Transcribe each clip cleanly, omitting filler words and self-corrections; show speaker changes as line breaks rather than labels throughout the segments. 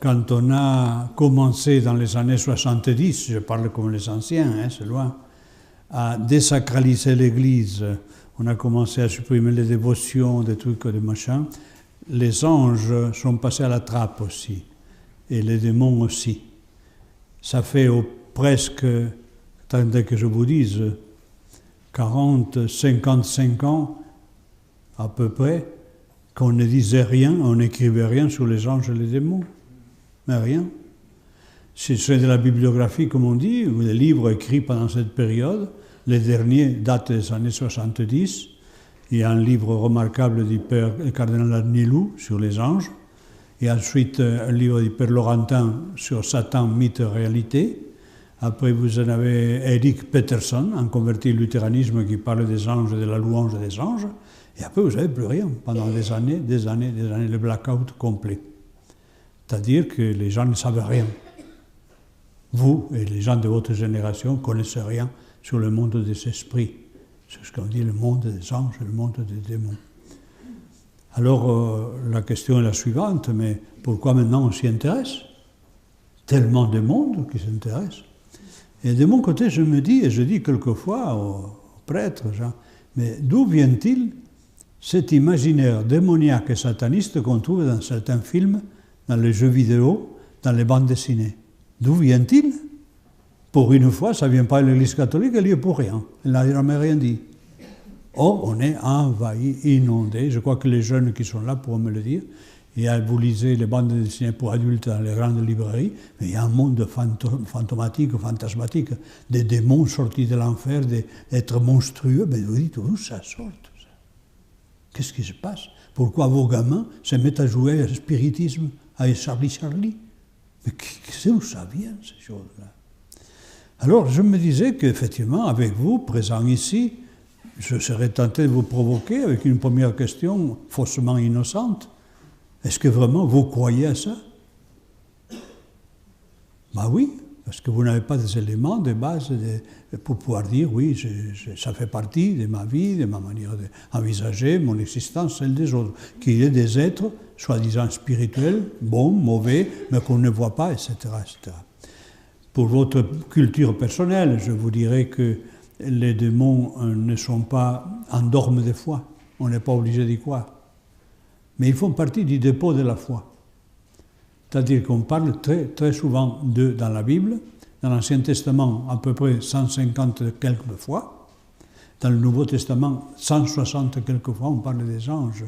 Quand on a commencé dans les années 70, je parle comme les anciens, c'est loin, à désacraliser l'Église, on a commencé à supprimer les dévotions, des trucs, des machins, les anges sont passés à la trappe aussi, et les démons aussi. Ça fait presque, attendez que je vous dise, 40, 55 ans à peu près, qu'on ne disait rien, on n'écrivait rien sur les anges et les démons. Mais rien. Si c'est de la bibliographie, comme on dit, ou des livres écrits pendant cette période, les derniers datent des années 70. Il y a un livre remarquable du père cardinal Agnelou sur les anges, et ensuite un livre du père Laurentin sur Satan, mythe et réalité. Après, vous en avez Eric Peterson, un converti au luthéranisme qui parle des anges et de la louange des anges. Et après, vous n'avez plus rien pendant des années, le blackout complet. C'est-à-dire que les gens ne savent rien. Vous et les gens de votre génération ne connaissez rien sur le monde des esprits. C'est ce qu'on dit le monde des anges et le monde des démons. Alors, la question est la suivante, mais pourquoi maintenant on s'y intéresse? Tellement de monde qui s'intéresse. Et de mon côté, je me dis, et je dis quelquefois aux prêtres, mais d'où vient-il cet imaginaire démoniaque et sataniste qu'on trouve dans certains films, dans les jeux vidéo, dans les bandes dessinées? D'où vient-il? Pour une fois, ça ne vient pas de l'Église catholique, elle n'y est pour rien. Elle n'a jamais rien dit. Or, on est envahi, inondé. Je crois que les jeunes qui sont là pourront me le dire. Vous lisez les bandes dessinées pour adultes dans les grandes librairies, mais il y a un monde fantomatique, fantasmatique, des démons sortis de l'enfer, des êtres monstrueux. Mais vous dites, où ça sort tout ça? Qu'est-ce qui se passe? Pourquoi vos gamins se mettent à jouer au spiritisme, à Charlie? Mais c'est où ça vient, ces choses-là? Alors, je me disais qu'effectivement, avec vous, présents ici, je serais tenté de vous provoquer avec une première question faussement innocente. Est-ce que vraiment vous croyez à ça? Ben oui, parce que vous n'avez pas des éléments de base pour pouvoir dire, oui, ça fait partie de ma vie, de ma manière d'envisager mon existence, celle des autres. Qu'il y ait des êtres, soi-disant spirituels, bons, mauvais, mais qu'on ne voit pas, etc., etc. Pour votre culture personnelle, je vous dirais que les démons ne sont pas endormis de foi. On n'est pas obligé d'y croire. Mais ils font partie du dépôt de la foi. C'est-à-dire qu'on parle très, très souvent d'eux dans la Bible, dans l'Ancien Testament à peu près 150 quelques fois, dans le Nouveau Testament 160 quelques fois, on parle des anges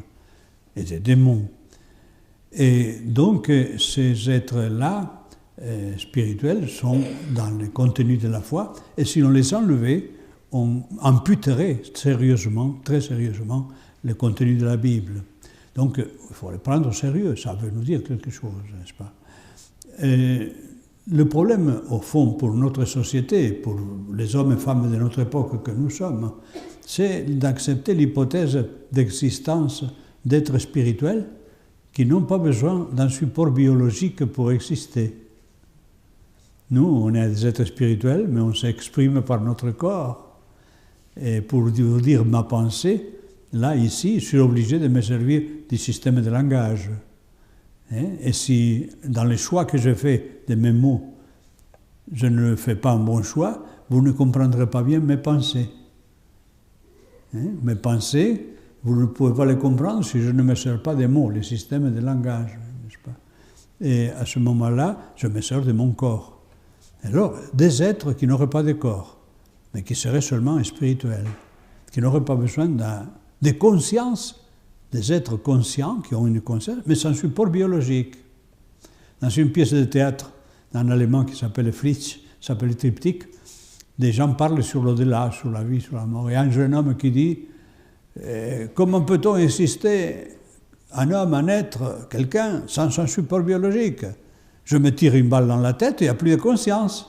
et des démons. Et donc ces êtres-là, spirituels, sont dans le contenu de la foi, et si on les enlevait, on amputerait sérieusement, très sérieusement, le contenu de la Bible. Donc, il faut les prendre au sérieux, ça veut nous dire quelque chose, n'est-ce pas? Et le problème, au fond, pour notre société, pour les hommes et femmes de notre époque que nous sommes, c'est d'accepter l'hypothèse d'existence d'êtres spirituels qui n'ont pas besoin d'un support biologique pour exister. Nous, on est des êtres spirituels, mais on s'exprime par notre corps. Et pour vous dire ma pensée, là, ici, je suis obligé de me servir du système de langage. Et si, dans les choix que je fais de mes mots, je ne fais pas un bon choix, vous ne comprendrez pas bien mes pensées. Mes pensées, vous ne pouvez pas les comprendre si je ne me sers pas des mots, le système de langage, n'est-ce pas? Et à ce moment-là, je me sers de mon corps. Alors, des êtres qui n'auraient pas de corps, mais qui seraient seulement spirituels, qui n'auraient pas besoin de conscience, des êtres conscients qui ont une conscience, mais sans support biologique. Dans une pièce de théâtre d'un allemand qui s'appelle Fritz, s'appelle Triptyque, des gens parlent sur l'au-delà, sur la vie, sur la mort. Il y a un jeune homme qui dit « Comment peut-on exister, un homme, un être, quelqu'un, sans support biologique? Je me tire une balle dans la tête et il n'y a plus de conscience. »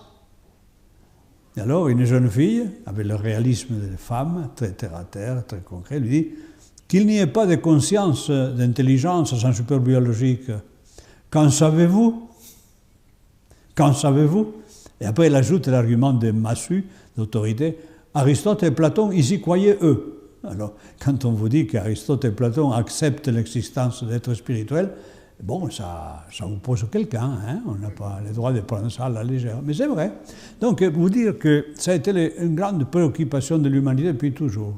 Et alors, une jeune fille, avec le réalisme des femmes, très terre-à-terre, très concret, lui dit qu'il n'y ait pas de conscience, d'intelligence sans support biologique. Qu'en savez-vous? Qu'en savez-vous? Et après, elle ajoute l'argument de massue, d'autorité. Aristote et Platon, ils y croyaient eux. Alors, quand on vous dit qu'Aristote et Platon acceptent l'existence d'êtres spirituels, Bon, ça oppose quelqu'un, hein? On n'a pas le droit de prendre ça à la légère, mais c'est vrai. Donc, pour vous dire que ça a été une grande préoccupation de l'humanité depuis toujours.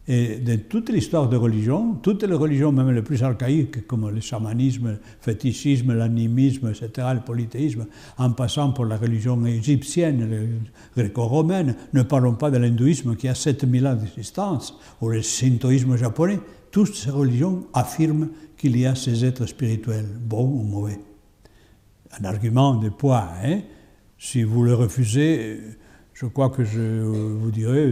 Et de toute l'histoire de religion, toutes les religions, même les plus archaïques, comme le chamanisme, le fétichisme, l'animisme, etc., le polythéisme, en passant pour la religion égyptienne, gréco-romaine, ne parlons pas de l'hindouisme qui a 7000 ans d'existence, ou le shintoïsme japonais, toutes ces religions affirment qu'il y a ces êtres spirituels, bons ou mauvais. Un argument de poids, hein? Si vous le refusez, je crois que je vous dirais,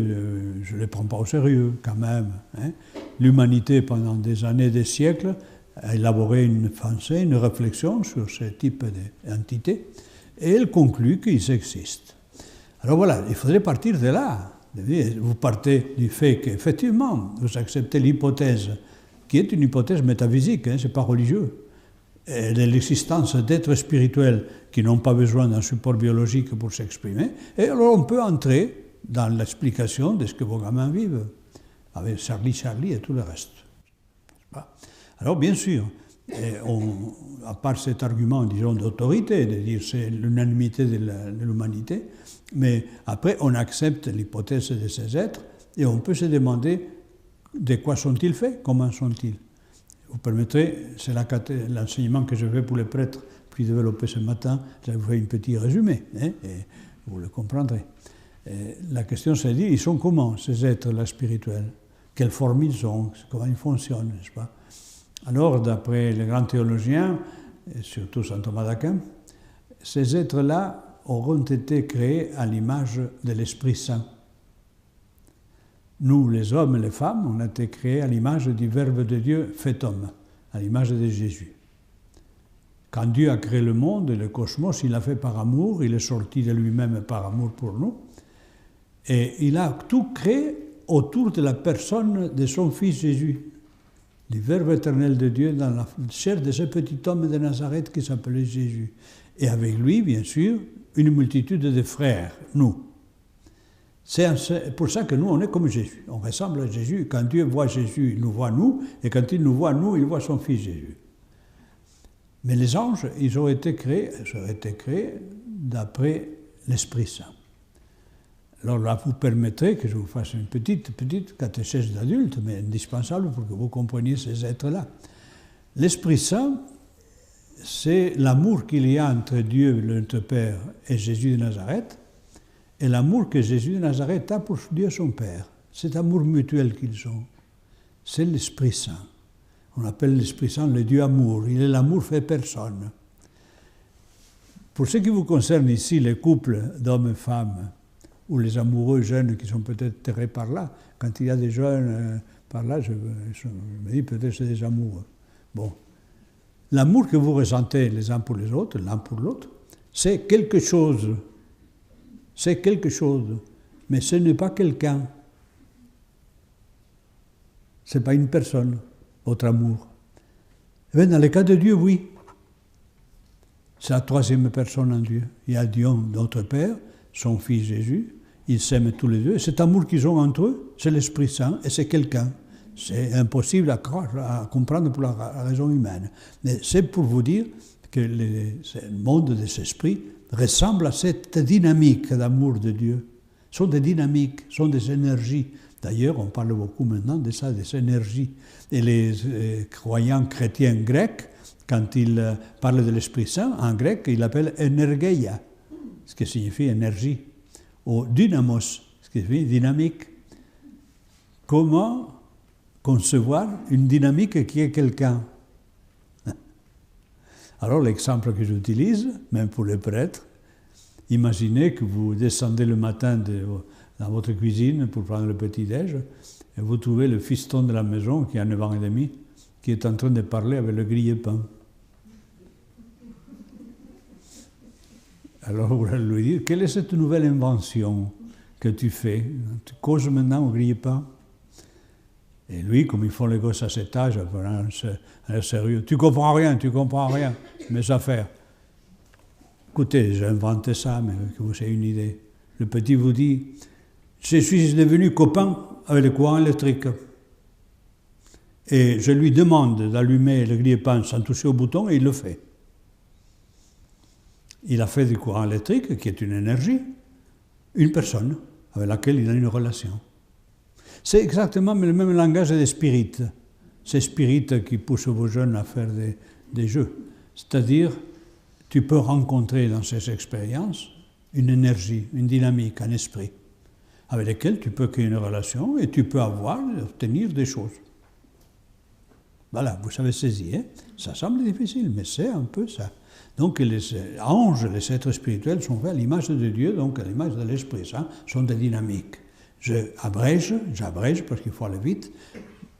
je ne les prends pas au sérieux quand même. Hein. L'humanité, pendant des années, des siècles, a élaboré une pensée, une réflexion sur ce type d'entités, et elle conclut qu'ils existent. Alors voilà, il faudrait partir de là. Vous partez du fait qu'effectivement, vous acceptez l'hypothèse, qui est une hypothèse métaphysique, hein, ce n'est pas religieux, de l'existence d'êtres spirituels qui n'ont pas besoin d'un support biologique pour s'exprimer, et alors on peut entrer dans l'explication de ce que vos gamins vivent, avec Charlie et tout le reste. Alors bien sûr, à part cet argument, disons, d'autorité, de dire c'est l'unanimité de l'humanité, mais après on accepte l'hypothèse de ces êtres, et on peut se demander de quoi sont-ils faits, comment sont-ils. Vous permettrez, c'est l'enseignement que je fais pour les prêtres, plus développé ce matin, je vous fais un petit résumé, hein, et vous le comprendrez. Et la question c'est de dire, ils sont comment ces êtres-là spirituels? Quelle forme ils ont? Comment ils fonctionnent, n'est-ce pas? Alors, d'après les grands théologiens, et surtout saint Thomas d'Aquin, ces êtres-là auront été créés à l'image de l'Esprit Saint. Nous, les hommes et les femmes, on a été créés à l'image du Verbe de Dieu fait homme, à l'image de Jésus. Quand Dieu a créé le monde et le cosmos, il l'a fait par amour, il est sorti de lui-même par amour pour nous, et il a tout créé autour de la personne de son Fils Jésus, du Verbe éternel de Dieu dans la chair de ce petit homme de Nazareth qui s'appelait Jésus. Et avec lui, bien sûr, une multitude de frères, nous. C'est pour ça que nous, on est comme Jésus. On ressemble à Jésus. Quand Dieu voit Jésus, il nous voit nous. Et quand il nous voit nous, il voit son Fils Jésus. Mais les anges, ils ont été créés d'après l'Esprit Saint. Alors là, vous permettrez que je vous fasse une petite catéchèse d'adulte, mais indispensable pour que vous compreniez ces êtres-là. L'Esprit Saint, c'est l'amour qu'il y a entre Dieu, notre Père, et Jésus de Nazareth, et l'amour que Jésus de Nazareth a pour Dieu son Père. Cet amour mutuel qu'ils ont. C'est l'Esprit Saint. On appelle l'Esprit Saint le Dieu amour. Il est l'amour fait personne. Pour ce qui vous concerne ici, les couples d'hommes et femmes, ou les amoureux jeunes qui sont peut-être terrés par là, quand il y a des jeunes par là, je me dis peut-être c'est des amoureux. Bon. L'amour que vous ressentez les uns pour les autres, l'un pour l'autre, c'est quelque chose. C'est quelque chose, mais ce n'est pas quelqu'un. Ce n'est pas une personne, votre amour. Et bien, dans le cas de Dieu, oui. C'est la troisième personne en Dieu. Il y a Dieu, notre Père, son Fils Jésus, ils s'aiment tous les deux. Cet amour qu'ils ont entre eux, c'est l'Esprit Saint et c'est quelqu'un. C'est impossible à comprendre pour la raison humaine. Mais c'est pour vous dire que le monde des esprits ressemble à cette dynamique d'amour de Dieu. Ce sont des dynamiques, ce sont des énergies. D'ailleurs, on parle beaucoup maintenant de ça, des énergies. Et les croyants chrétiens grecs, quand ils parlent de l'Esprit Saint, en grec, ils l'appellent energeia, ce qui signifie énergie, ou dynamos, ce qui signifie dynamique. Comment concevoir une dynamique qui est quelqu'un? Alors l'exemple que j'utilise, même pour les prêtres, imaginez que vous descendez le matin dans votre cuisine pour prendre le petit-déj et vous trouvez le fiston de la maison qui a 9 ans et demi, qui est en train de parler avec le grille-pain. Alors vous allez lui dire, quelle est cette nouvelle invention que tu fais? Tu causes maintenant au grille-pain? Et lui, comme ils font les gosses à cet âge, un sérieux, tu comprends rien, mes affaires. Écoutez, j'ai inventé ça, mais que vous ayez une idée. Le petit vous dit, je suis devenu copain avec le courant électrique. Et je lui demande d'allumer le grille-pain sans toucher au bouton, et il le fait. Il a fait du courant électrique, qui est une énergie, une personne avec laquelle il a une relation. C'est exactement le même langage des spirites. Ces spirites qui poussent vos jeunes à faire des jeux. C'est-à-dire, tu peux rencontrer dans ces expériences une énergie, une dynamique, un esprit, avec lequel tu peux créer une relation et tu peux obtenir des choses. Voilà, vous avez saisi, hein? Ça semble difficile, mais c'est un peu ça. Donc les anges, les êtres spirituels sont faits à l'image de Dieu, donc à l'image de l'Esprit Saint, sont des dynamiques. J'abrège parce qu'il faut aller vite.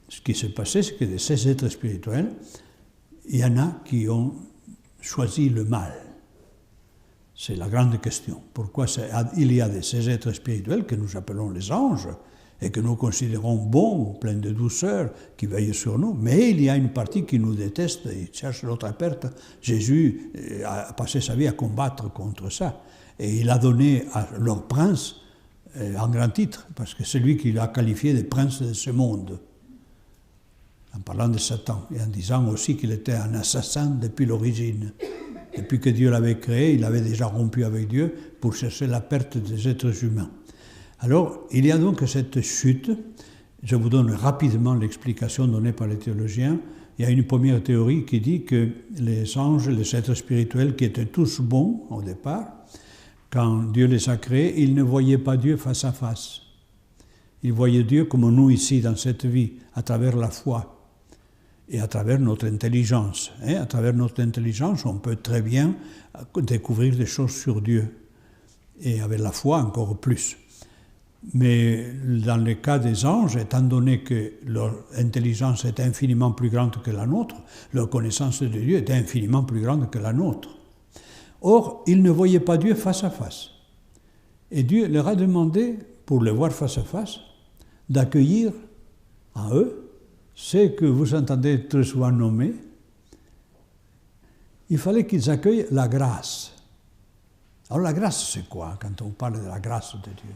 Ce qui s'est passé, c'est que de ces êtres spirituels, il y en a qui ont choisi le mal. C'est la grande question. Pourquoi il y a de ces êtres spirituels que nous appelons les anges et que nous considérons bons, pleins de douceur, qui veillent sur nous, mais il y a une partie qui nous déteste et cherche notre perte. Jésus a passé sa vie à combattre contre ça. Et il a donné à leur prince un grand titre, parce que c'est lui qui l'a qualifié de prince de ce monde, en parlant de Satan, et en disant aussi qu'il était un assassin depuis l'origine. Depuis que Dieu l'avait créé, il avait déjà rompu avec Dieu pour chercher la perte des êtres humains. Alors, il y a donc cette chute. Je vous donne rapidement l'explication donnée par les théologiens. Il y a une première théorie qui dit que les anges, les êtres spirituels, qui étaient tous bons au départ, quand Dieu les a créés, ils ne voyaient pas Dieu face à face. Ils voyaient Dieu comme nous ici, dans cette vie, à travers la foi et à travers notre intelligence. À travers notre intelligence, on peut très bien découvrir des choses sur Dieu. Et avec la foi, encore plus. Mais dans le cas des anges, étant donné que leur intelligence est infiniment plus grande que la nôtre, leur connaissance de Dieu est infiniment plus grande que la nôtre. Or, ils ne voyaient pas Dieu face à face. Et Dieu leur a demandé, pour le voir face à face, d'accueillir en eux ce que vous entendez très souvent nommer. Il fallait qu'ils accueillent la grâce. Alors la grâce, c'est quoi quand on parle de la grâce de Dieu?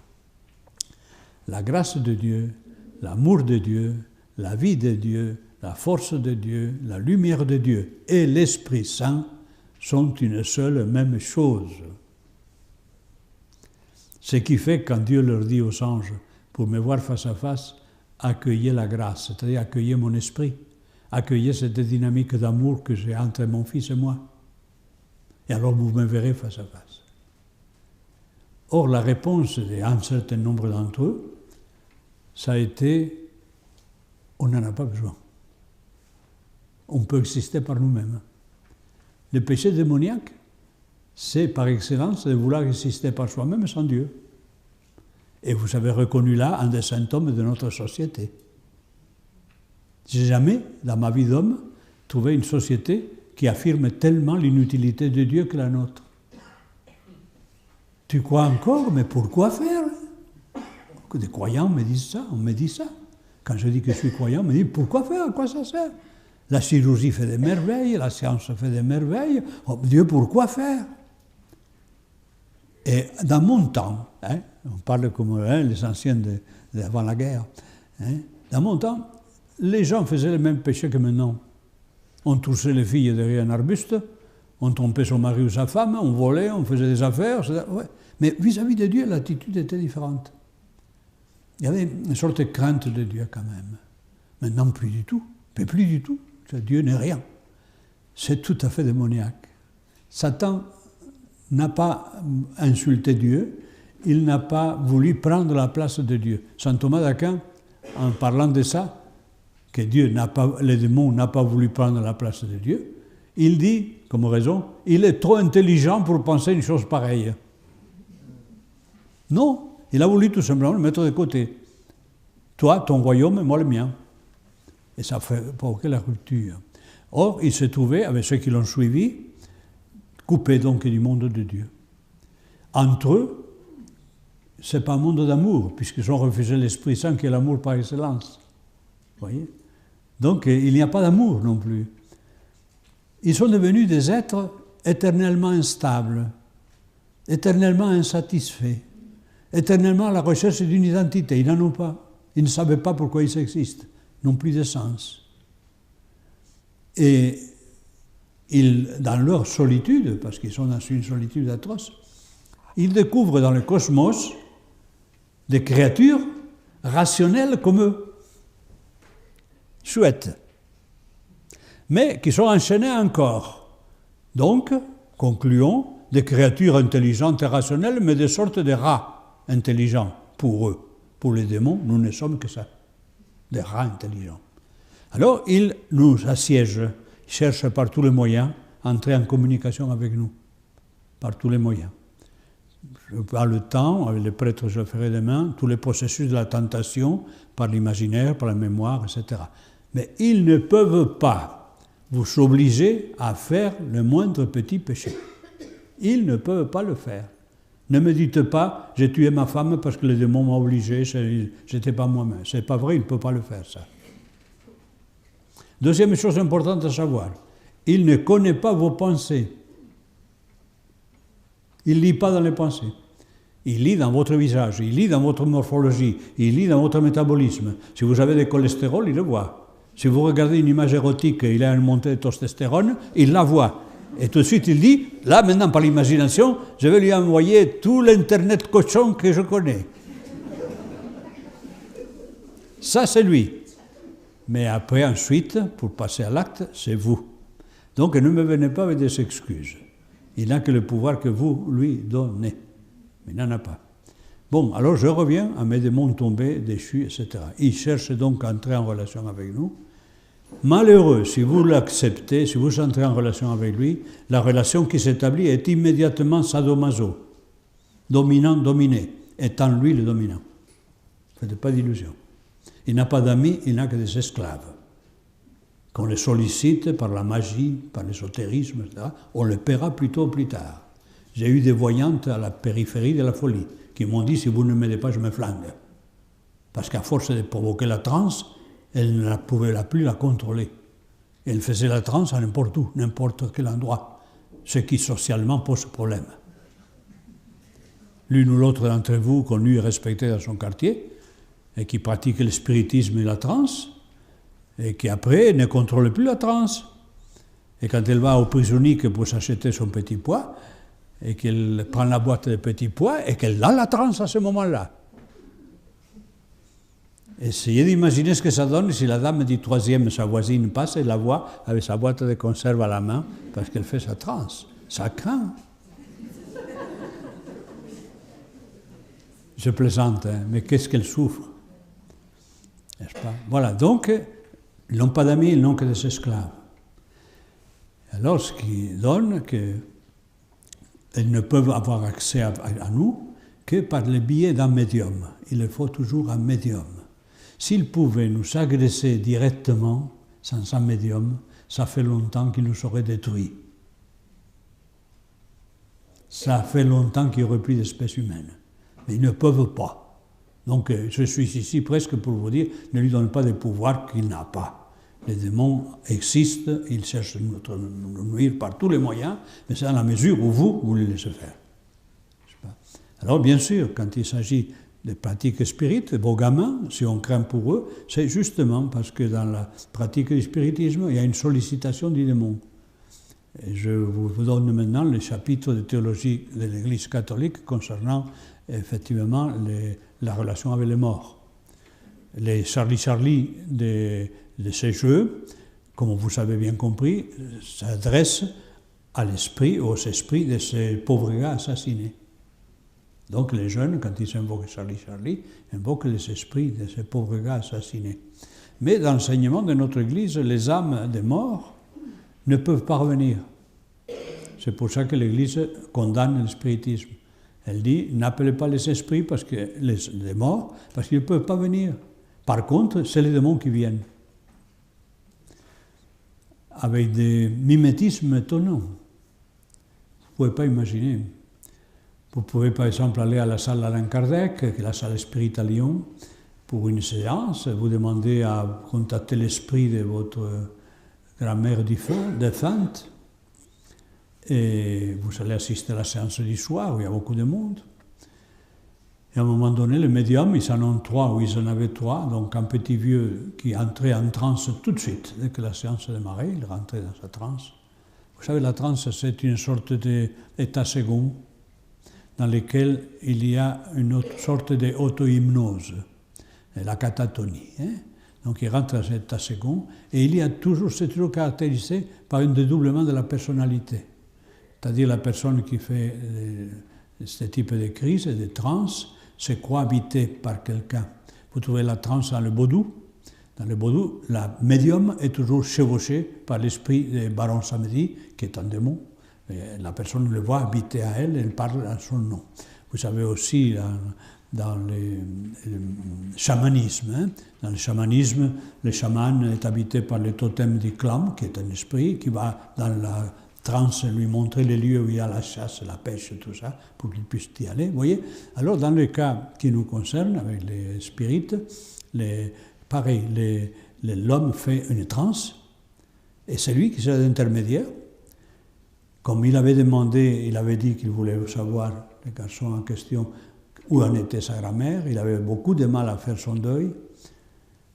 La grâce de Dieu, l'amour de Dieu, la vie de Dieu, la force de Dieu, la lumière de Dieu et l'Esprit Saint sont une seule même chose. Ce qui fait quand Dieu leur dit aux anges, pour me voir face à face, accueillez la grâce, c'est-à-dire accueillez mon esprit, accueillez cette dynamique d'amour que j'ai entre mon fils et moi. Et alors vous me verrez face à face. Or, la réponse d'un certain nombre d'entre eux, ça a été, on n'en a pas besoin. On peut exister par nous-mêmes. Le péché démoniaque, c'est par excellence de vouloir exister par soi-même sans Dieu. Et vous avez reconnu là un des symptômes de notre société. J'ai jamais, dans ma vie d'homme, trouvé une société qui affirme tellement l'inutilité de Dieu que la nôtre. Tu crois encore, mais pourquoi faire? Des croyants me disent ça, on me dit ça. Quand je dis que je suis croyant, on me dit pourquoi faire, à quoi ça sert? La chirurgie fait des merveilles, la science fait des merveilles. Oh, Dieu, pourquoi faire? Et dans mon temps, on parle comme les anciens d'avant la guerre, dans mon temps, les gens faisaient le même péché que maintenant. On touchait les filles derrière un arbuste, on trompait son mari ou sa femme, on volait, on faisait des affaires. Ouais. Mais vis-à-vis de Dieu, l'attitude était différente. Il y avait une sorte de crainte de Dieu quand même. Maintenant, plus du tout. Mais plus du tout. Dieu n'est rien. C'est tout à fait démoniaque. Satan n'a pas insulté Dieu, il n'a pas voulu prendre la place de Dieu. Saint Thomas d'Aquin, en parlant de ça, que le démon n'a pas voulu prendre la place de Dieu, il dit, comme raison, il est trop intelligent pour penser une chose pareille. Non, il a voulu tout simplement le mettre de côté. Toi, ton royaume, et moi le mien. Et ça fait provoquer la rupture. Or, il s'est trouvé, avec ceux qui l'ont suivi, coupé donc du monde de Dieu. Entre eux, ce n'est pas un monde d'amour, puisqu'ils ont refusé l'Esprit Saint qui est l'amour par excellence. Vous voyez? Donc, il n'y a pas d'amour non plus. Ils sont devenus des êtres éternellement instables, éternellement insatisfaits, éternellement à la recherche d'une identité. Ils n'en ont pas. Ils ne savaient pas pourquoi ils existent. Ils n'ont plus de sens. Et dans leur solitude, parce qu'ils sont dans une solitude atroce, ils découvrent dans le cosmos des créatures rationnelles comme eux, chouettes, mais qui sont enchaînées encore. Donc, concluons, des créatures intelligentes et rationnelles, mais des sortes de rats intelligents pour eux. Pour les démons, nous ne sommes que ça, des rats intelligents. Alors, ils nous assiègent, ils cherchent par tous les moyens à entrer en communication avec nous, par tous les moyens. Par le temps, avec les prêtres, je le ferai demain, tous les processus de la tentation, par l'imaginaire, par la mémoire, etc. Mais ils ne peuvent pas vous obliger à faire le moindre petit péché. Ils ne peuvent pas le faire. Ne me dites pas, j'ai tué ma femme parce que le démon m'a obligé, j'étais pas moi-même. C'est pas vrai, il ne peut pas le faire, ça. Deuxième chose importante à savoir, il ne connaît pas vos pensées. Il ne lit pas dans les pensées. Il lit dans votre visage, il lit dans votre morphologie, il lit dans votre métabolisme. Si vous avez du cholestérol, il le voit. Si vous regardez une image érotique et il a une montée de testostérone, il la voit. Et tout de suite, il dit, là, maintenant, par l'imagination, je vais lui envoyer tout l'Internet cochon que je connais. Ça, c'est lui. Mais après, ensuite, pour passer à l'acte, c'est vous. Donc, ne me venez pas avec des excuses. Il n'a que le pouvoir que vous lui donnez. Mais il n'en a pas. Bon, alors je reviens à mes démons tombés, déchus, etc. Il cherche donc à entrer en relation avec nous. Malheureux, si vous l'acceptez, si vous entrez en relation avec lui, la relation qui s'établit est immédiatement sadomaso, dominant-dominé, étant lui le dominant. Ne faites pas d'illusions. Il n'a pas d'amis, il n'a que des esclaves. Qu'on les sollicite par la magie, par l'ésotérisme, etc., on le paiera plus tôt ou plus tard. J'ai eu des voyantes à la périphérie de la folie qui m'ont dit, si vous ne m'aidez pas, je me flingue. Parce qu'à force de provoquer la transe, elle ne pouvait plus la contrôler. Elle faisait la transe à n'importe où, n'importe quel endroit, ce qui socialement pose problème. L'une ou l'autre d'entre vous, connu et respecté dans son quartier, et qui pratique le spiritisme et la transe, et qui après ne contrôle plus la transe. Et quand elle va au prisonique pour s'acheter son petit pois, et qu'elle prend la boîte de petits pois, et qu'elle a la transe à ce moment-là. Essayez d'imaginer ce que ça donne si la dame du troisième, sa voisine, passe et la voit avec sa boîte de conserve à la main parce qu'elle fait sa transe. Ça craint. Je plaisante, hein, mais qu'est-ce qu'elle souffre, n'est-ce pas? Voilà, donc, ils n'ont pas d'amis, ils n'ont que des esclaves. Alors, ce qui donne qu'ils ne peuvent avoir accès à nous que par le biais d'un médium. Il leur faut toujours un médium. S'ils pouvaient nous agresser directement, sans un médium, ça fait longtemps qu'ils nous auraient détruits. Ça fait longtemps qu'il n'y aurait plus d'espèces humaines. Mais ils ne peuvent pas. Donc je suis ici presque pour vous dire, ne lui donnez pas des pouvoirs qu'il n'a pas. Les démons existent, ils cherchent à nous nuire par tous les moyens, mais c'est dans la mesure où vous les laissez faire. Alors bien sûr, quand il s'agit des pratiques spirites, vos gamins, si on craint pour eux, c'est justement parce que dans la pratique du spiritisme, il y a une sollicitation du démon. Et je vous donne maintenant le chapitre de théologie de l'Église catholique concernant effectivement la relation avec les morts. Les Charlie de ces jeux, comme vous avez bien compris, s'adressent à l'esprit, aux esprits de ces pauvres gars assassinés. Donc les jeunes, quand ils invoquent Charlie, invoquent les esprits de ces pauvres gars assassinés. Mais dans l'enseignement de notre Église, les âmes des morts ne peuvent pas revenir. C'est pour ça que l'Église condamne le spiritisme. Elle dit, n'appelez pas les esprits parce que les morts, parce qu'ils ne peuvent pas venir. Par contre, c'est les démons qui viennent. Avec des mimétismes étonnants. Vous ne pouvez pas imaginer. Vous pouvez par exemple aller à la salle Allan Kardec, qui est la salle Spirit à Lyon, pour une séance. Vous demandez à contacter l'esprit de votre grand-mère défunte, et vous allez assister à la séance du soir où il y a beaucoup de monde. Et à un moment donné, le médium, ils en ont 3 ou ils en avaient 3, donc un petit vieux qui entrait en transe tout de suite. Dès que la séance démarrait, il rentrait dans sa transe. Vous savez, la transe, c'est une sorte d'état second dans lequel il y a une autre sorte d'auto-hypnose, la catatonie. Hein? Donc il rentre dans cet état second et c'est toujours caractérisé par un dédoublement de la personnalité. C'est-à-dire la personne qui fait ce type de crise et de transe se croit habitée par quelqu'un. Vous trouvez la transe dans le Vodou. Dans le Vodou, la médium est toujours chevauchée par l'esprit de Baron Samedi, qui est un démon. Et la personne le voit habiter à elle, elle parle à son nom. Vous savez aussi dans le chamanisme. Hein? Dans le chamanisme, le chaman est habité par le totem du clam, qui est un esprit qui va dans la transe lui montrer les lieux où il y a la chasse, la pêche, tout ça, pour qu'il puisse y aller. Vous voyez? Alors, dans le cas qui nous concerne, avec les spirites, pareil, l'homme fait une transe, et c'est lui qui sert d'intermédiaire. Comme il avait demandé, il avait dit qu'il voulait savoir, le garçon en question, où en était sa grand-mère, il avait beaucoup de mal à faire son deuil.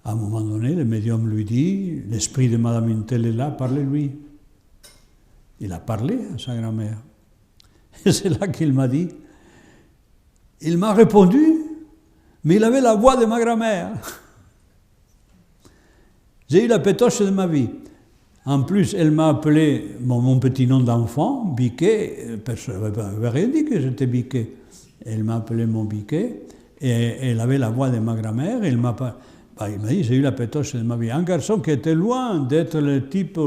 À un moment donné, le médium lui dit, l'esprit de Madame Intel est là, parlez-lui. Il a parlé à sa grand-mère. Et c'est là qu'il m'a dit, il m'a répondu, mais il avait la voix de ma grand-mère. J'ai eu la pétoche de ma vie. En plus, elle m'a appelé mon petit nom d'enfant, Biquet. Personne n'avait rien dit que j'étais Biquet. Elle m'a appelé mon Biquet, et elle avait la voix de ma grand-mère. Il m'a dit, j'ai eu la pétoche de ma vie. Un garçon qui était loin d'être le type,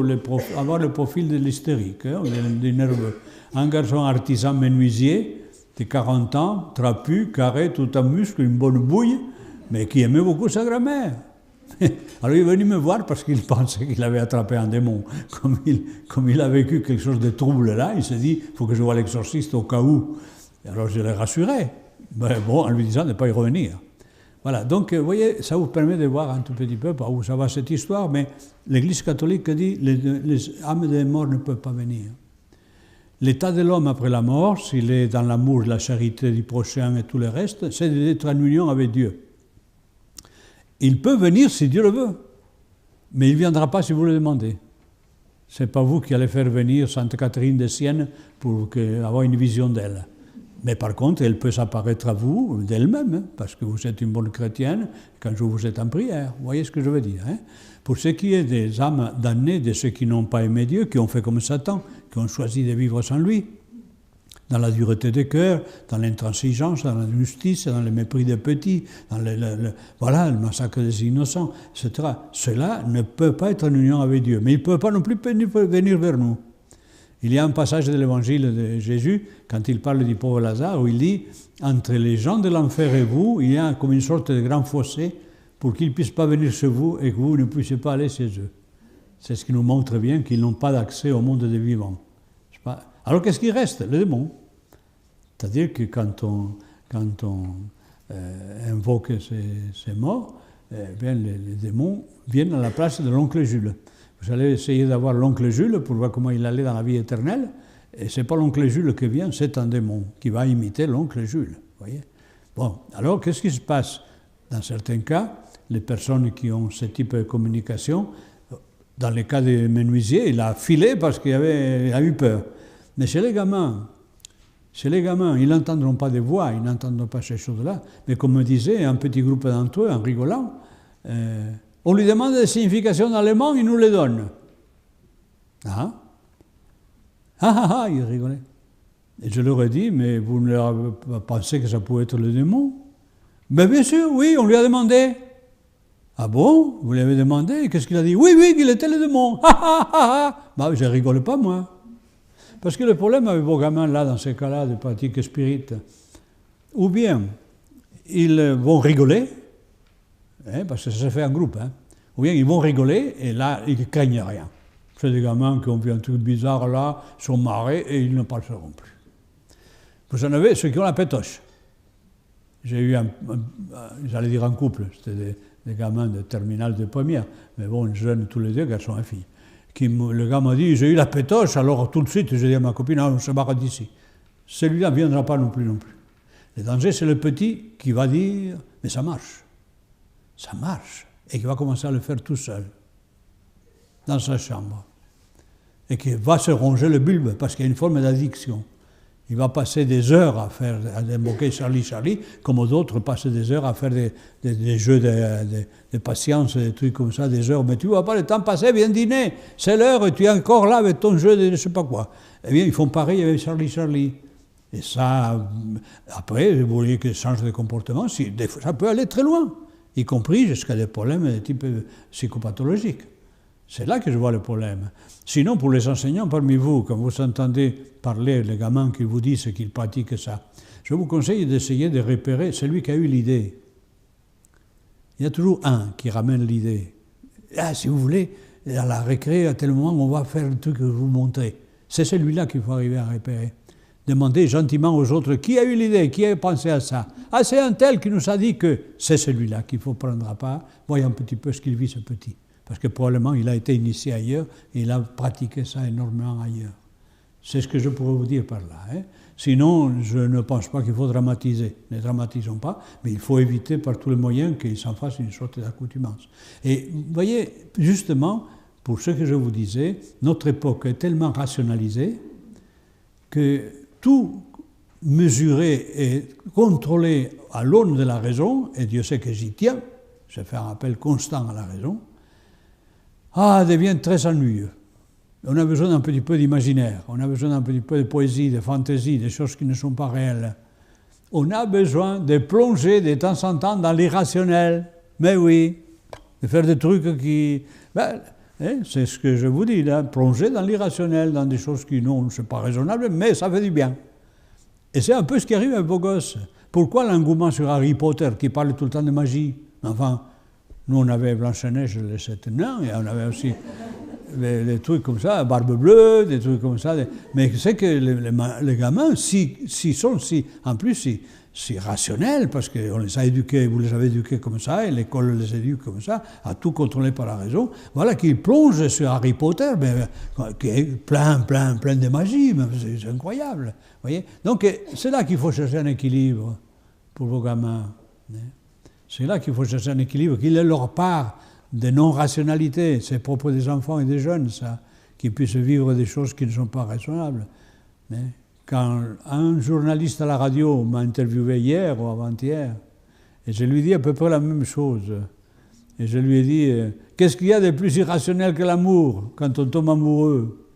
avoir le profil de l'hystérique, hein, du nerveux. Un garçon artisan menuisier, de 40 ans, trapu, carré, tout en muscle, une bonne bouille, mais qui aimait beaucoup sa grand-mère. Alors il est venu me voir parce qu'il pensait qu'il avait attrapé un démon. Comme il a vécu quelque chose de trouble là, il s'est dit, il faut que je voie l'exorciste au cas où. Et alors je l'ai rassuré, bon, en lui disant de ne pas y revenir. Voilà, donc vous voyez, ça vous permet de voir un tout petit peu par où ça va cette histoire, mais l'Église catholique dit les âmes des morts ne peuvent pas venir. L'état de l'homme après la mort, s'il est dans l'amour, la charité du prochain et tout le reste, c'est d'être en union avec Dieu. Il peut venir si Dieu le veut, mais il ne viendra pas si vous le demandez. Ce n'est pas vous qui allez faire venir Sainte Catherine de Sienne pour avoir une vision d'elle. Mais par contre, elle peut s'apparaître à vous d'elle-même, hein, parce que vous êtes une bonne chrétienne, quand vous êtes en prière. Vous voyez ce que je veux dire, hein? Pour ce qui est des âmes damnées, de ceux qui n'ont pas aimé Dieu, qui ont fait comme Satan, qui ont choisi de vivre sans lui, dans la dureté des cœurs, dans l'intransigeance, dans la justice, dans le mépris des petits, dans le massacre des innocents, etc. Cela ne peut pas être en union avec Dieu, mais il ne peut pas non plus venir vers nous. Il y a un passage de l'évangile de Jésus, quand il parle du pauvre Lazare, où il dit « Entre les gens de l'enfer et vous, il y a comme une sorte de grand fossé pour qu'ils ne puissent pas venir chez vous et que vous ne puissiez pas aller chez eux. » C'est ce qui nous montre bien qu'ils n'ont pas d'accès au monde des vivants. Alors qu'est-ce qui reste? Le démon. C'est-à-dire que quand on invoque ces morts, bien, les démons viennent à la place de l'oncle Jules. Vous allez essayer d'avoir l'oncle Jules pour voir comment il allait dans la vie éternelle, et ce n'est pas l'oncle Jules qui vient, c'est un démon qui va imiter l'oncle Jules. Voyez. Bon, alors qu'est-ce qui se passe? Dans certains cas, les personnes qui ont ce type de communication, dans le cas des menuisiers, il a filé parce qu'il a eu peur. Mais chez les gamins, ils n'entendront pas de voix, ils n'entendront pas ces choses-là. Mais comme me disait un petit groupe d'entre eux, en rigolant, on lui demande des significations d'allemand, il nous les donne. Il rigolait. Et je leur ai dit, mais vous ne leur avez pas pensé que ça pouvait être le démon? Ben bien sûr, oui, on lui a demandé. Ah bon? Vous lui avez demandé? Qu'est-ce qu'il a dit? Oui, qu'il était le démon. Ben, je ne rigole pas, moi. Parce que le problème avec vos gamins, là, dans ces cas-là, de pratique spirite, ou bien ils vont rigoler, parce que ça se fait en groupe, ou bien ils vont rigoler, et là, ils ne craignent rien. C'est des gamins qui ont vu un truc bizarre là, sont marrés, et ils ne parleront plus. Vous en avez ceux qui ont la pétoche. J'ai eu j'allais dire un couple, c'était des gamins de terminale de première, mais bon, jeunes tous les deux, garçons et filles. Le gars m'a dit, j'ai eu la pétoche, alors tout de suite, j'ai dit à ma copine, on se barre d'ici. Celui-là ne viendra pas non plus. Le danger, c'est le petit qui va dire « mais ça marche ». Ça marche. Et qui va commencer à le faire tout seul, dans sa chambre. Et qui va se ronger le bulbe, parce qu'il y a une forme d'addiction. Il va passer des heures à invoquer Charlie Charlie, comme d'autres passent des heures à faire des jeux de patience, des trucs comme ça, des heures. Mais tu ne vois pas le temps passer, viens dîner, c'est l'heure et tu es encore là avec ton jeu de je ne sais pas quoi. Eh bien, ils font pareil avec Charlie Charlie. Et ça, après, vous voyez qu'ils changent de comportement, ça peut aller très loin, y compris jusqu'à des problèmes de type psychopathologique. C'est là que je vois le problème. Sinon, pour les enseignants parmi vous, quand vous entendez parler les gamins qui vous disent qu'ils pratiquent ça, je vous conseille d'essayer de repérer celui qui a eu l'idée. Il y a toujours un qui ramène l'idée. Ah, si vous voulez, à la récré, à tel moment, on va faire le truc que je vous montrer. C'est celui-là qu'il faut arriver à repérer. Demandez gentiment aux autres qui a eu l'idée, qui a pensé à ça. Ah, c'est un tel qui nous a dit que c'est celui-là qu'il faut prendre à part. Voyons un petit peu ce qu'il vit, ce petit. Parce que probablement il a été initié ailleurs et il a pratiqué ça énormément ailleurs. C'est ce que je pourrais vous dire par là. Hein. Sinon, je ne pense pas qu'il faut dramatiser. Ne dramatisons pas, mais il faut éviter par tous les moyens qu'il s'en fasse une sorte d'accoutumance. Et vous voyez, justement, pour ce que je vous disais, notre époque est tellement rationalisée que tout mesurer et contrôler à l'aune de la raison, et Dieu sait que j'y tiens, je fais un appel constant à la raison, devient très ennuyeux. On a besoin d'un petit peu d'imaginaire, on a besoin d'un petit peu de poésie, de fantaisie, des choses qui ne sont pas réelles. On a besoin de plonger de temps en temps dans l'irrationnel, mais oui, de faire des trucs qui... c'est ce que je vous dis, là, plonger dans l'irrationnel, dans des choses qui, non, c'est pas raisonnable, mais ça fait du bien. Et c'est un peu ce qui arrive avec vos gosses. Pourquoi l'engouement sur Harry Potter, qui parle tout le temps de magie? Enfin, nous, on avait Blanche-Neige, les 7 nains, et on avait aussi les trucs comme ça, Barbe Bleue, des trucs comme ça. Mais c'est que les gamins, en plus, si rationnels, parce qu'on les a éduqués, vous les avez éduqués comme ça, et l'école les éduque comme ça, à tout contrôler par la raison, voilà qu'ils plongent sur Harry Potter, qui est plein de magie, c'est incroyable. Voyez. Donc c'est là qu'il faut chercher un équilibre pour vos gamins. C'est là qu'il faut chercher un équilibre, qu'il ait leur part de non-rationalité. C'est propre des enfants et des jeunes, ça, qui puissent vivre des choses qui ne sont pas raisonnables. Mais quand un journaliste à la radio m'a interviewé hier ou avant-hier, et je lui ai dit à peu près la même chose, et je lui ai dit, qu'est-ce qu'il y a de plus irrationnel que l'amour quand on tombe amoureux?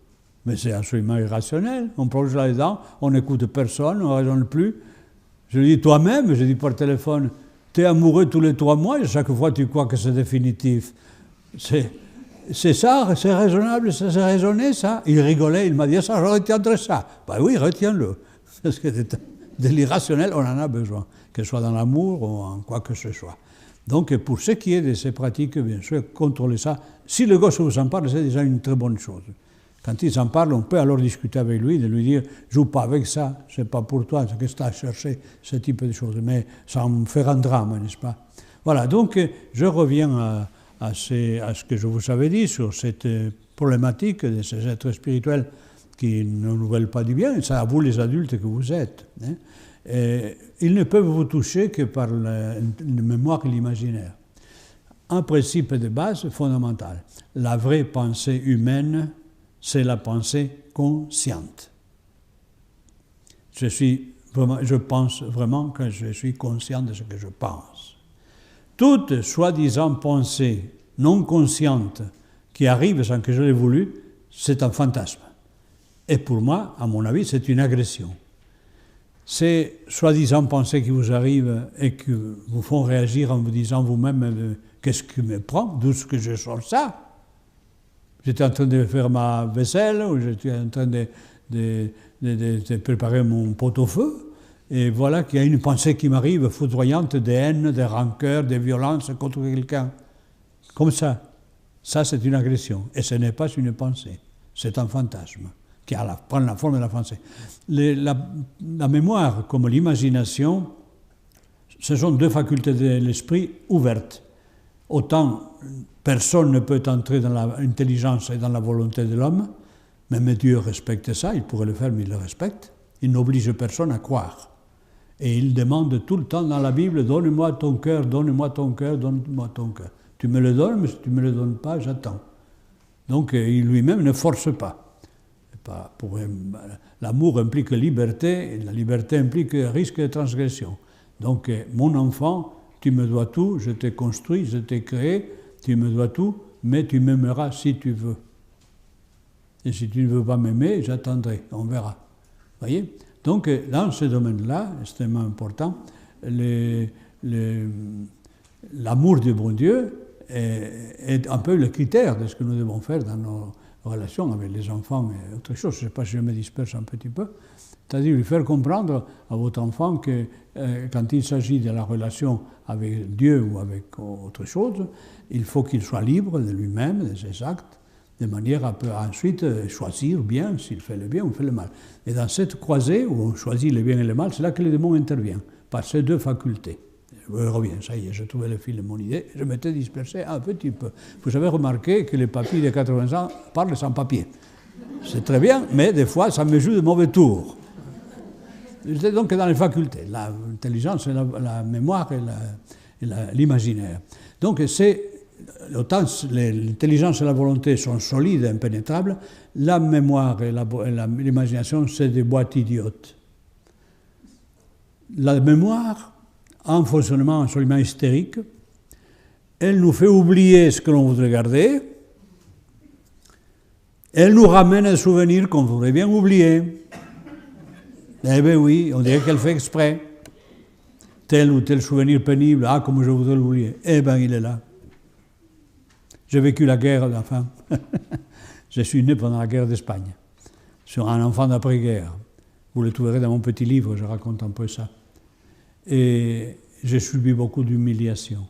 Mais c'est absolument irrationnel, on plonge là-dedans, on n'écoute personne, on ne raisonne plus. Je lui ai dit, toi-même, je dis par téléphone, tu es amoureux tous les 3 mois et chaque fois tu crois que c'est définitif. C'est ça, c'est raisonnable, c'est raisonné ça. Il rigolait, il m'a dit, ça, je retiendrai ça. Ben oui, retiens-le. Parce que de l'irrationnel, on en a besoin, que ce soit dans l'amour ou en quoi que ce soit. Donc pour ce qui est de ces pratiques, bien sûr, contrôler ça. Si le gosse vous en parle, c'est déjà une très bonne chose. Quand il s'en parle, on peut alors discuter avec lui, de lui dire « joue pas avec ça, c'est pas pour toi, c'est que tu as cherché ce type de choses ». Mais ça me fait un drame, n'est-ce pas? Voilà, donc je reviens à ce que je vous avais dit sur cette problématique de ces êtres spirituels qui ne nous veulent pas du bien, et c'est à vous les adultes que vous êtes. Hein. Et ils ne peuvent vous toucher que par la mémoire et l'imaginaire. Un principe de base fondamental, la vraie pensée humaine, c'est la pensée consciente. Je pense vraiment que je suis conscient de ce que je pense. Toute soi-disant pensée non consciente qui arrive sans que je l'ai voulu, c'est un fantasme. Et pour moi, à mon avis, c'est une agression. Ces soi-disant pensées qui vous arrivent et qui vous font réagir en vous disant vous-même qu'est-ce qui me prend, d'où est-ce que je sors ça? J'étais en train de faire ma vaisselle, ou j'étais en train de préparer mon pot-au-feu, et voilà qu'il y a une pensée qui m'arrive, foudroyante, de haine, de rancœur, de violence contre quelqu'un. Comme ça. Ça, c'est une agression. Et ce n'est pas une pensée. C'est un fantasme qui prend la forme de la pensée. La mémoire, comme l'imagination, ce sont 2 facultés de l'esprit ouvertes. Autant personne ne peut entrer dans l'intelligence et dans la volonté de l'homme, même Dieu respecte ça, il pourrait le faire, mais il le respecte. Il n'oblige personne à croire. Et il demande tout le temps dans la Bible, donne-moi ton cœur, donne-moi ton cœur, donne-moi ton cœur. Tu me le donnes, mais si tu ne me le donnes pas, j'attends. Donc il lui-même ne force pas. L'amour implique liberté, et la liberté implique risque de transgression. Donc mon enfant, tu me dois tout, je t'ai construit, je t'ai créé, tu me dois tout, mais tu m'aimeras si tu veux. Et si tu ne veux pas m'aimer, j'attendrai, on verra. Vous voyez? Donc, dans ce domaine-là, extrêmement important, l'amour du bon Dieu est un peu le critère de ce que nous devons faire dans nos relations avec les enfants et autre chose. Je ne sais pas si je me disperse un petit peu. C'est-à-dire lui faire comprendre à votre enfant que quand il s'agit de la relation avec Dieu ou avec autre chose, il faut qu'il soit libre de lui-même, de ses actes, de manière à ensuite choisir bien s'il fait le bien ou fait le mal. Et dans cette croisée où on choisit le bien et le mal, c'est là que le démon intervient, par ces deux facultés. Je reviens, ça y est, j'ai trouvé le fil de mon idée, je m'étais dispersé un petit peu. Vous avez remarqué que les papis de 80 ans parlent sans papier. C'est très bien, mais des fois, ça me joue de mauvais tours. J'étais donc dans les facultés, l'intelligence, la mémoire et l'imaginaire. Donc c'est... Autant l'intelligence et la volonté sont solides et impénétrables, la mémoire et l'imagination, c'est des boîtes idiotes. La mémoire a un fonctionnement absolument hystérique, elle nous fait oublier ce que l'on voudrait garder, elle nous ramène un souvenir qu'on voudrait bien oublier. Eh bien oui, on dirait qu'elle fait exprès. Tel ou tel souvenir pénible, ah, comme je voudrais l'oublier, eh bien il est là. J'ai vécu la guerre, enfin, je suis né pendant la guerre d'Espagne, sur un enfant d'après-guerre. Vous le trouverez dans mon petit livre, je raconte un peu ça. Et j'ai subi beaucoup d'humiliation,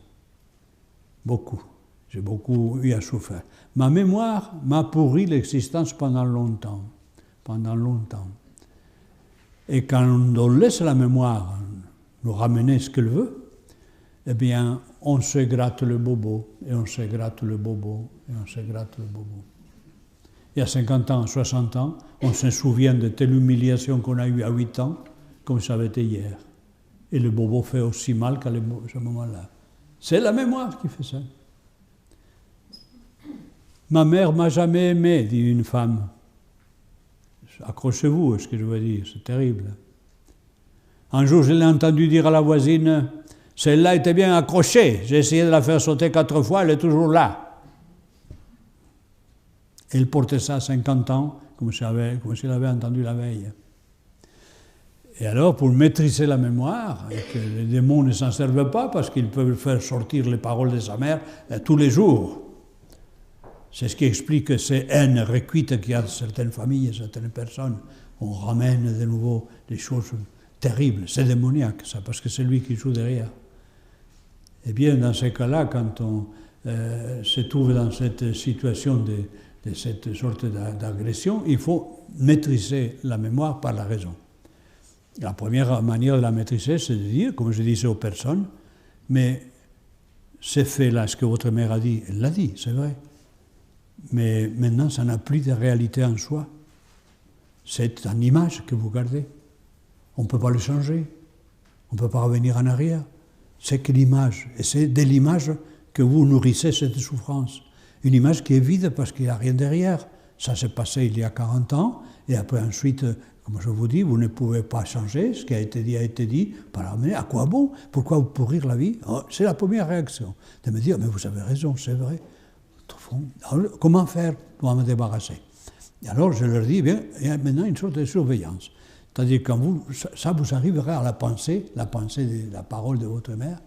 beaucoup. J'ai beaucoup eu à souffrir. Ma mémoire m'a pourri l'existence pendant longtemps, Et quand on laisse la mémoire nous ramener ce qu'elle veut, eh bien, on se gratte le bobo, et on se gratte le bobo, et on se gratte le bobo. Il y a 50 ans, 60 ans, on se souvient de telle humiliation qu'on a eue à 8 ans, comme ça avait été hier. Et le bobo fait aussi mal qu'à ce moment-là. C'est la mémoire qui fait ça. Ma mère m'a jamais aimé, dit une femme. Accrochez-vous à ce que je veux dire, c'est terrible. Un jour, je l'ai entendu dire à la voisine, celle-là était bien accrochée, j'ai essayé de la faire sauter 4 fois, elle est toujours là. Elle portait ça à 50 ans, comme si elle avait entendu la veille. Et alors, pour maîtriser la mémoire, et que les démons ne s'en servent pas, parce qu'ils peuvent faire sortir les paroles de sa mère tous les jours. C'est ce qui explique ces haines recuites qu'il y a dans certaines familles, certaines personnes. On ramène de nouveau des choses terribles. C'est démoniaque, ça, parce que c'est lui qui joue derrière. Eh bien, dans ces cas-là, quand on se trouve dans cette situation de cette sorte d'agression, il faut maîtriser la mémoire par la raison. La première manière de la maîtriser, c'est de dire, comme je disais aux personnes, mais ces faits-là, ce que votre mère a dit, elle l'a dit, c'est vrai. Mais maintenant, ça n'a plus de réalité en soi. C'est une image que vous gardez. On ne peut pas le changer. On ne peut pas revenir en arrière. C'est que l'image. Et c'est de l'image que vous nourrissez cette souffrance. Une image qui est vide parce qu'il n'y a rien derrière. Ça s'est passé il y a 40 ans. Et après, ensuite, comme je vous dis, vous ne pouvez pas changer. Ce qui a été dit. Par amener. À quoi bon? Pourquoi vous pourrir la vie? C'est la première réaction. De me dire, mais vous avez raison, c'est vrai. Alors, comment faire pour me débarrasser? Et alors je leur dis, bien, il y a maintenant une sorte de surveillance. C'est-à-dire quand ça vous arrivera à la pensée de la parole de votre mère,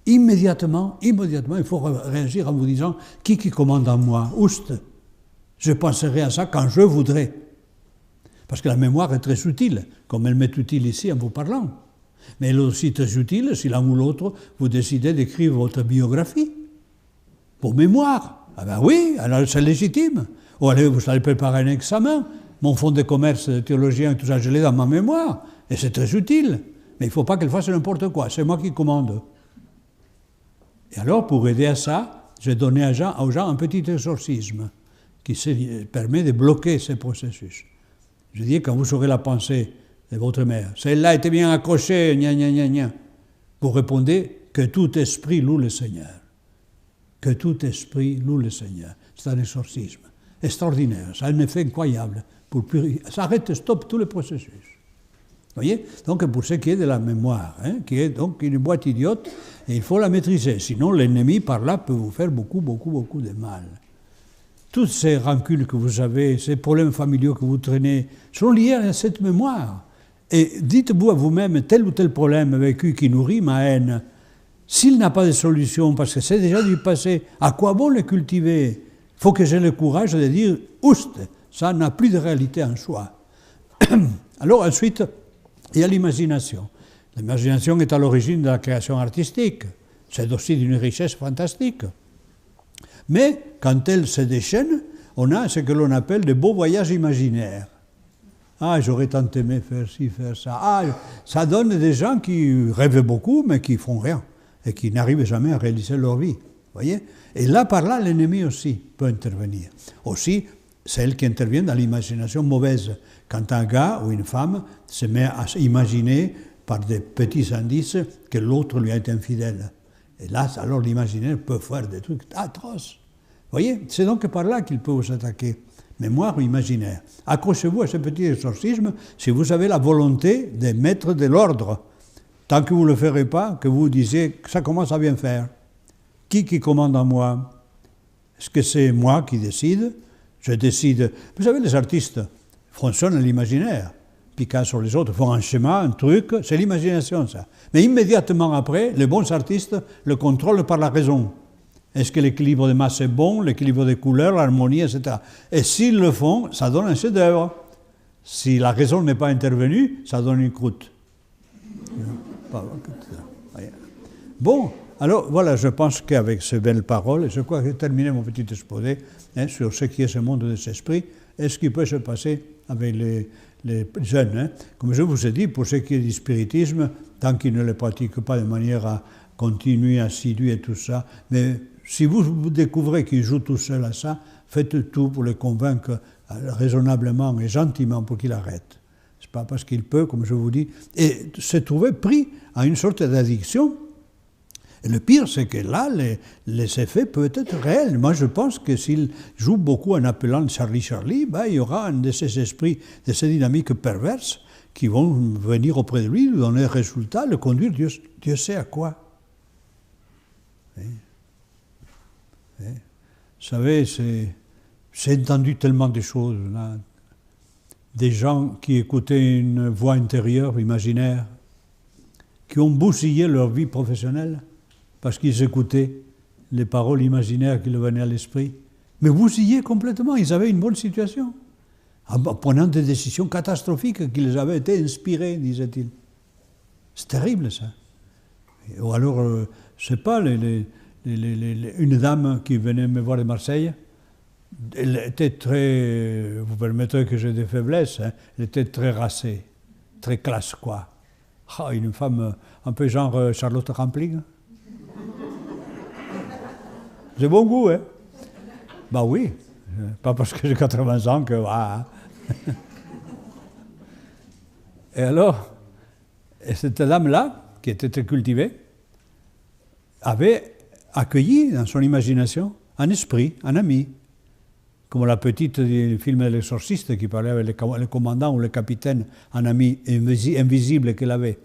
immédiatement, il faut réagir en vous disant, qui commande en moi? Oust, je penserai à ça quand je voudrais. Parce que la mémoire est très subtile, comme elle m'est utile ici en vous parlant. Mais elle est aussi très utile si l'un ou l'autre vous décidez d'écrire votre biographie, pour mémoire. Ah ben oui, alors c'est légitime. Ou allez, vous allez préparer un examen. Mon fonds de commerce de théologien, tout ça, je l'ai dans ma mémoire. Et c'est très utile. Mais il ne faut pas qu'elle fasse n'importe quoi. C'est moi qui commande. Et alors, pour aider à ça, j'ai donné aux gens un petit exorcisme qui permet de bloquer ces processus. Je dis, quand vous aurez la pensée c'est votre mère. Celle-là était bien accrochée, gna gna gna gna. Vous répondez que tout esprit loue le Seigneur. Que tout esprit loue le Seigneur. C'est un exorcisme extraordinaire, ça a un effet incroyable. Ça arrête, stop tout le processus. Vous voyez? Donc pour ce qui est de la mémoire, qui est donc une boîte idiote, et il faut la maîtriser. Sinon l'ennemi par là peut vous faire beaucoup de mal. Toutes ces rancunes que vous avez, ces problèmes familiaux que vous traînez, sont liés à cette mémoire. Et dites-vous à vous-même, tel ou tel problème vécu qui nourrit ma haine, s'il n'a pas de solution, parce que c'est déjà du passé, à quoi bon le cultiver? Il faut que j'ai le courage de dire, oust, ça n'a plus de réalité en soi. Alors ensuite, il y a l'imagination. L'imagination est à l'origine de la création artistique. C'est aussi d'une richesse fantastique. Mais quand elle se déchaîne, on a ce que l'on appelle de beaux voyages imaginaires. Ah, j'aurais tant aimé faire ci, faire ça. Ah, ça donne des gens qui rêvent beaucoup, mais qui font rien, et qui n'arrivent jamais à réaliser leur vie. Voyez? Et là, par là, l'ennemi aussi peut intervenir. Aussi, celle qui intervient dans l'imagination mauvaise. Quand un gars ou une femme se met à imaginer par des petits indices que l'autre lui a été infidèle. Et là, alors l'imaginaire peut faire des trucs atroces. Vous voyez? C'est donc par là qu'il peut vous attaquer. Mémoire ou imaginaire. Accrochez-vous à ce petit exorcisme si vous avez la volonté de mettre de l'ordre. Tant que vous ne le ferez pas, que vous disiez que ça commence à bien faire. Qui commande en moi? Est-ce que c'est moi qui décide? Je décide. Vous savez, les artistes fonctionnent à l'imaginaire. Picasso, les autres font un schéma, un truc, c'est l'imagination ça. Mais immédiatement après, les bons artistes le contrôlent par la raison. Est-ce que l'équilibre de masse est bon, l'équilibre des couleurs, l'harmonie, etc. Et s'ils le font, ça donne un chef-d'œuvre. Si la raison n'est pas intervenue, ça donne une croûte. Bon, alors voilà, je pense qu'avec ces belles paroles, je crois que j'ai terminé mon petit exposé sur ce qui est ce monde des esprits et ce qui peut se passer avec les jeunes. Comme je vous ai dit, pour ce qui est du spiritisme, tant qu'ils ne le pratiquent pas de manière à continuer, assidue et tout ça, mais si vous découvrez qu'ils jouent tout seul à ça, faites tout pour les convaincre raisonnablement et gentiment pour qu'ils arrêtent. Ce n'est pas parce qu'il peut, comme je vous dis, et se trouver pris à une sorte d'addiction. Et le pire, c'est que là, les effets peuvent être réels. Moi, je pense que s'il joue beaucoup en appelant Charlie, ben, il y aura un de ces esprits, de ces dynamiques perverses qui vont venir auprès de lui, lui donner le résultat, le conduire, Dieu sait à quoi. Vous savez, j'ai entendu tellement de choses, là. Des gens qui écoutaient une voix intérieure, imaginaire, qui ont bousillé leur vie professionnelle parce qu'ils écoutaient les paroles imaginaires qui leur venaient à l'esprit. Mais bousillés complètement, ils avaient une bonne situation, en prenant des décisions catastrophiques qui les avaient été inspirées, disait-il. C'est terrible, ça. Ou alors, je ne sais pas, une dame qui venait me voir de Marseille, elle était très, vous permettrez que j'ai des faiblesses, elle était très racée, très classe, quoi. Ah, une femme un peu genre Charlotte Rampling. J'ai bon goût, hein? Ben oui, pas parce que j'ai 80 ans que... Ah. Et alors, cette dame-là, qui était très cultivée, avait accueilli dans son imagination un esprit, un ami, comme la petite du film de l'exorciste qui parlait avec le commandant ou le capitaine, un ami invisible qu'elle avait.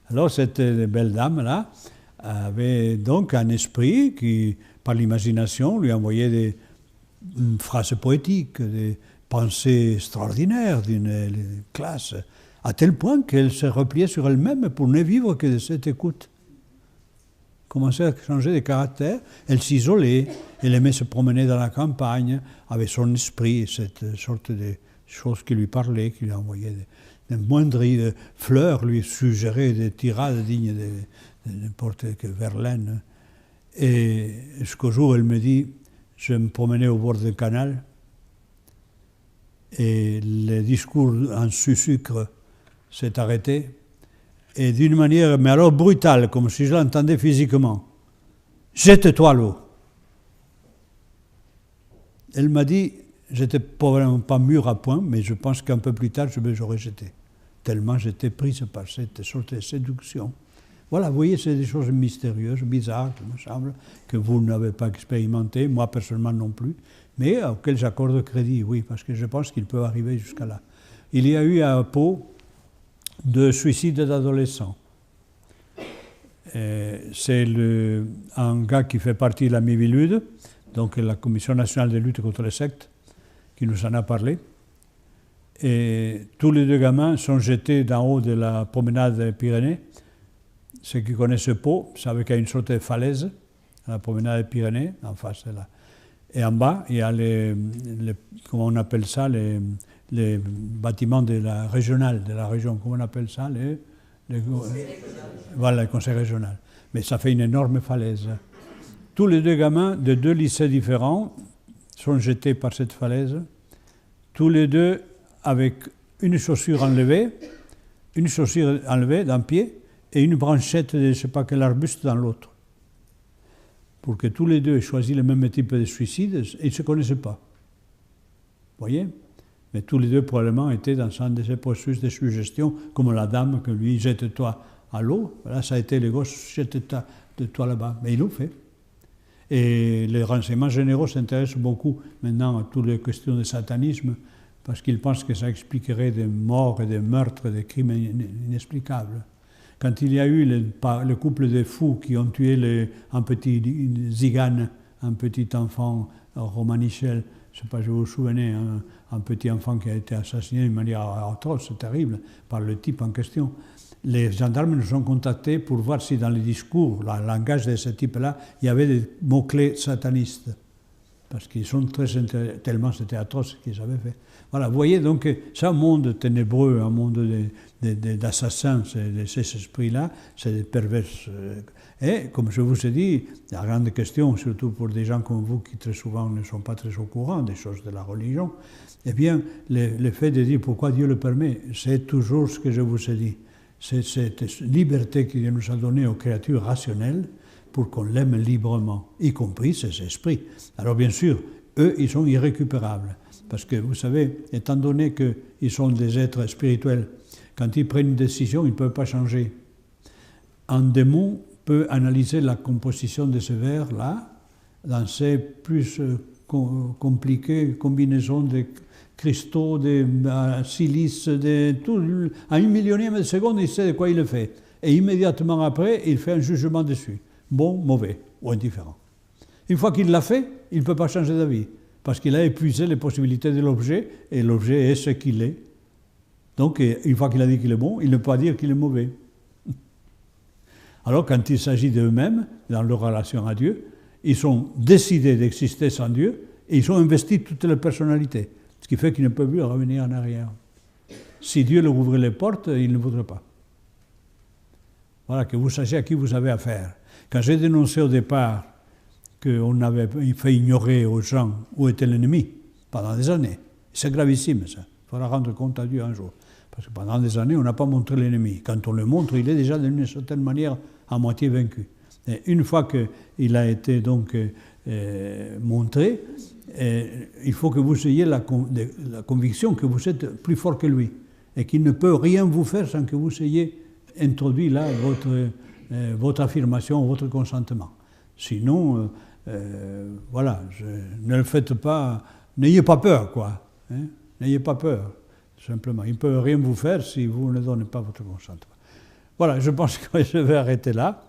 Alors cette belle dame-là avait donc un esprit qui, par l'imagination, lui envoyait des phrases poétiques, des pensées extraordinaires d'une classe, à tel point qu'elle se repliait sur elle-même pour ne vivre que de cette écoute. Commençait à changer de caractère, elle s'isolait, elle aimait se promener dans la campagne avec son esprit, cette sorte de choses qui lui parlaient, qui lui envoyaient des moindres fleurs, lui suggéraient des tirades dignes de n'importe quelle Verlaine. Et jusqu'au jour où elle me dit, je me promenais au bord du canal, et le discours en sucre s'est arrêté, et d'une manière, mais alors brutale, comme si je l'entendais physiquement. « Jette-toi à l'eau !» Elle m'a dit, j'étais probablement pas mûr à point, mais je pense qu'un peu plus tard, j'aurais jeté. Tellement j'étais prise par cette sorte de séduction. Voilà, vous voyez, c'est des choses mystérieuses, bizarres, il me semble, que vous n'avez pas expérimenté, moi personnellement non plus, mais auxquelles j'accorde crédit, oui, parce que je pense qu'il peut arriver jusqu'à là. Il y a eu à Pau 2 suicides d'adolescents. C'est un gars qui fait partie de la Mivilude, donc la Commission nationale de lutte contre les sectes, qui nous en a parlé. Et tous les 2 gamins sont jetés d'en haut de la promenade des Pyrénées. Ceux qui connaissent Pau savent qu'il y a une sorte de falaise à la promenade des Pyrénées, en face de là. Et en bas, il y a comment on appelle ça, les bâtiments de la régionale, de la région, comment on appelle ça, voilà, le conseil régional. Mais ça fait une énorme falaise. Tous les 2 gamins de 2 lycées différents sont jetés par cette falaise, tous les 2 avec une chaussure enlevée d'un pied et une branchette de je ne sais pas quel arbuste dans l'autre. Pour que tous les 2 aient choisi le même type de suicide, et ils ne se connaissaient pas. Vous voyez? Mais tous les 2 probablement étaient dans un de ces processus de suggestion, comme la dame que lui jette-toi à l'eau. Là, ça a été les gosses, jette-toi là-bas. Mais ils l'ont fait. Et les renseignements généraux s'intéressent beaucoup maintenant à toutes les questions de satanisme, parce qu'ils pensent que ça expliquerait des morts et des meurtres, des crimes inexplicables. Quand il y a eu le couple de fous qui ont tué un petit zigane, un petit enfant, Romanichel, je ne sais pas si vous vous souvenez, un petit enfant qui a été assassiné d'une manière atroce, terrible, par le type en question. Les gendarmes nous ont contactés pour voir si dans les discours, le langage de ce type-là, il y avait des mots-clés satanistes. Parce qu'ils sont tellement c'était atroce ce qu'ils avaient fait. Voilà, vous voyez donc que c'est un monde ténébreux, un monde d'assassins, ces esprits-là, c'est des perverses. Et comme je vous ai dit, la grande question, surtout pour des gens comme vous qui très souvent ne sont pas très au courant des choses de la religion, eh bien, le fait de dire pourquoi Dieu le permet, c'est toujours ce que je vous ai dit. C'est cette liberté qu'il nous a donnée aux créatures rationnelles pour qu'on l'aime librement, y compris ces esprits. Alors bien sûr, eux, ils sont irrécupérables. Parce que vous savez, étant donné qu'ils sont des êtres spirituels, quand ils prennent une décision, ils ne peuvent pas changer. Un démon peut analyser la composition de ce verre-là dans ces plus compliquées combinaisons de cristaux, de silice, de tout. À 1/1000e de seconde, il sait de quoi il le fait. Et immédiatement après, il fait un jugement dessus. Bon, mauvais ou indifférent. Une fois qu'il l'a fait, il ne peut pas changer d'avis. Parce qu'il a épuisé les possibilités de l'objet, et l'objet est ce qu'il est. Donc, une fois qu'il a dit qu'il est bon, il ne peut pas dire qu'il est mauvais. Alors, quand il s'agit d'eux-mêmes, dans leur relation à Dieu, ils sont décidés d'exister sans Dieu, et ils ont investi toute leur personnalité, ce qui fait qu'ils ne peuvent plus revenir en arrière. Si Dieu leur ouvrait les portes, ils ne voudraient pas. Voilà, que vous sachiez à qui vous avez affaire. Quand j'ai dénoncé au départ qu'on avait fait ignorer aux gens où était l'ennemi pendant des années. C'est gravissime, ça. Il faudra rendre compte à Dieu un jour. Parce que pendant des années, on n'a pas montré l'ennemi. Quand on le montre, il est déjà d'une certaine manière à moitié vaincu. Et une fois qu'il a été donc montré, il faut que vous ayez la conviction que vous êtes plus fort que lui et qu'il ne peut rien vous faire sans que vous ayez introduit là votre affirmation, votre consentement. Sinon, voilà, ne le faites pas, n'ayez pas peur, quoi. Hein, n'ayez pas peur, tout simplement. Il ne peut rien vous faire si vous ne donnez pas votre consentement. Voilà, je pense que je vais arrêter là.